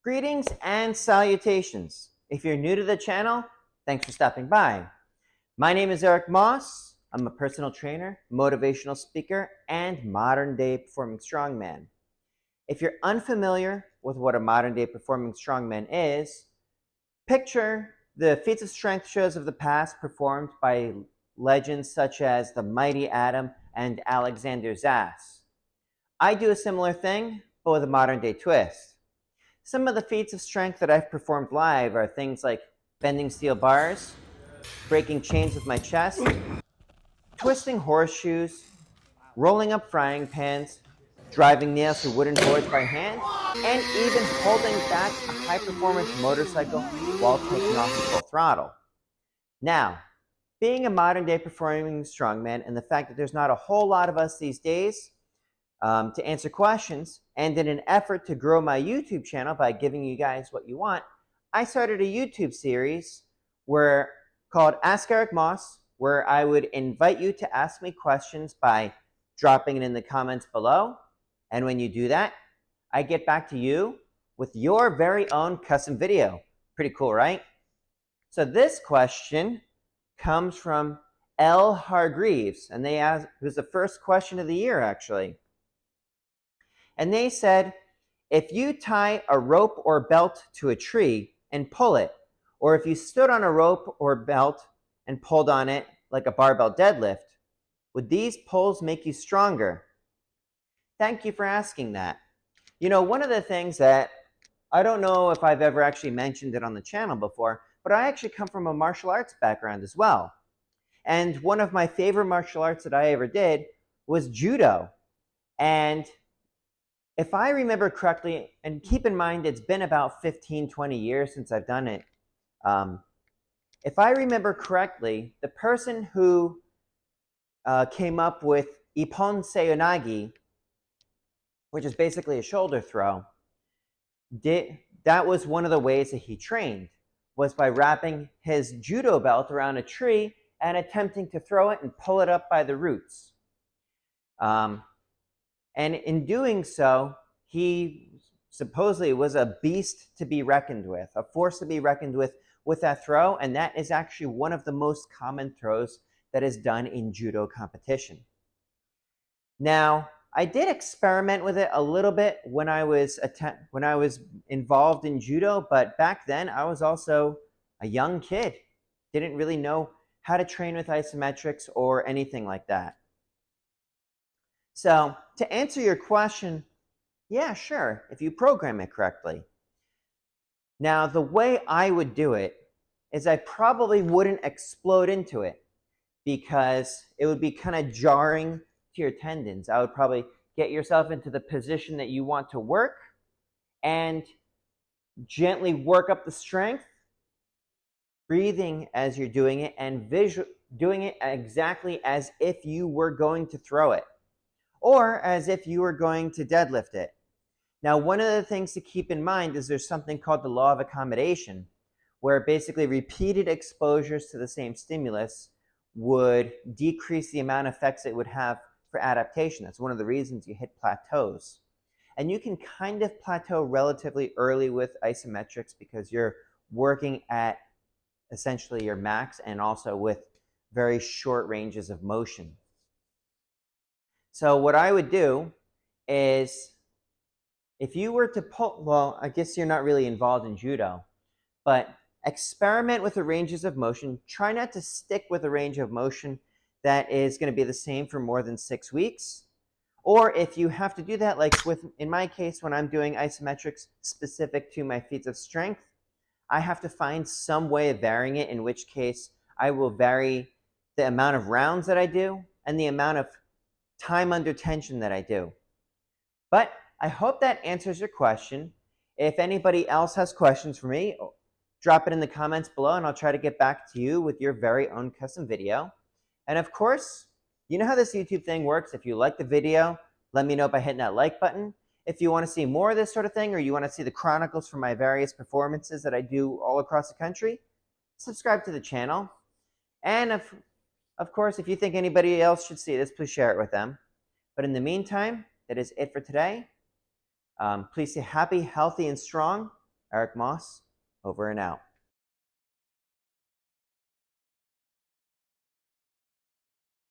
Greetings and salutations. If you're new to the channel, thanks for stopping by. My name is Eric Moss. I'm a personal trainer, motivational speaker, and modern-day performing strongman. If you're unfamiliar with what a modern-day performing strongman is, picture the feats of strength shows of the past performed by legends such as the Mighty Atom and Alexander Zas. I do a similar thing, but with a modern-day twist. Some of the feats of strength that I've performed live are things like bending steel bars, breaking chains with my chest, twisting horseshoes, rolling up frying pans, driving nails through wooden boards by hand, and even holding back a high-performance motorcycle while taking off in full throttle. Now, being a modern-day performing strongman and the fact that there's not a whole lot of us these days to answer questions, and in an effort to grow my YouTube channel by giving you guys what you want, I started a YouTube series called Ask Eric Moss, where I would invite you to ask me questions by dropping it in the comments below. And when you do that, I get back to you with your very own custom video. Pretty cool, right? So this question comes from L. Hargreaves, and it was the first question of the year, actually. And they said, if you tie a rope or belt to a tree and pull it, or if you stood on a rope or belt and pulled on it like a barbell deadlift, would these pulls make you stronger? Thank you for asking that. You know, one of the things that I don't know if I've ever actually mentioned it on the channel before, but I actually come from a martial arts background as well. And one of my favorite martial arts that I ever did was judo. And if I remember correctly, and keep in mind it's been about 15, 20 years since I've done it, if I remember correctly, the person who came up with Ipon Sayonagi, which is basically a shoulder throw, that was one of the ways that he trained, was by wrapping his judo belt around a tree and attempting to throw it and pull it up by the roots. And in doing so, he supposedly was a beast to be reckoned with, a force to be reckoned with that throw, and that is actually one of the most common throws that is done in judo competition. Now, I did experiment with it a little bit when I was involved in judo, but back then I was also a young kid, didn't really know how to train with isometrics or anything like that. So to answer your question, yeah, sure, if you program it correctly. Now, the way I would do it is I probably wouldn't explode into it because it would be kind of jarring to your tendons. I would probably get yourself into the position that you want to work and gently work up the strength, breathing as you're doing it, and doing it exactly as if you were going to throw it, or as if you were going to deadlift it. Now, one of the things to keep in mind is there's something called the law of accommodation, where basically repeated exposures to the same stimulus would decrease the amount of effects it would have for adaptation. That's one of the reasons you hit plateaus. And you can kind of plateau relatively early with isometrics because you're working at essentially your max and also with very short ranges of motion. So what I would do is, if you were to pull, well, I guess you're not really involved in judo, but experiment with the ranges of motion. Try not to stick with a range of motion that is going to be the same for more than 6 weeks. Or if you have to do that, like in my case, when I'm doing isometrics specific to my feats of strength, I have to find some way of varying it, in which case I will vary the amount of rounds that I do and the amount of time under tension that I do. But I hope that answers your question. If anybody else has questions for me, drop it in the comments below and I'll try to get back to you with your very own custom video. And of course, you know how this YouTube thing works. If you like the video, let me know by hitting that like button. If you want to see more of this sort of thing, or you want to see the chronicles from my various performances that I do all across the country, subscribe to the channel. And of course, if you think anybody else should see this, please share it with them. But in the meantime, that is it for today. Please stay happy, healthy, and strong. Eric Moss, over and out.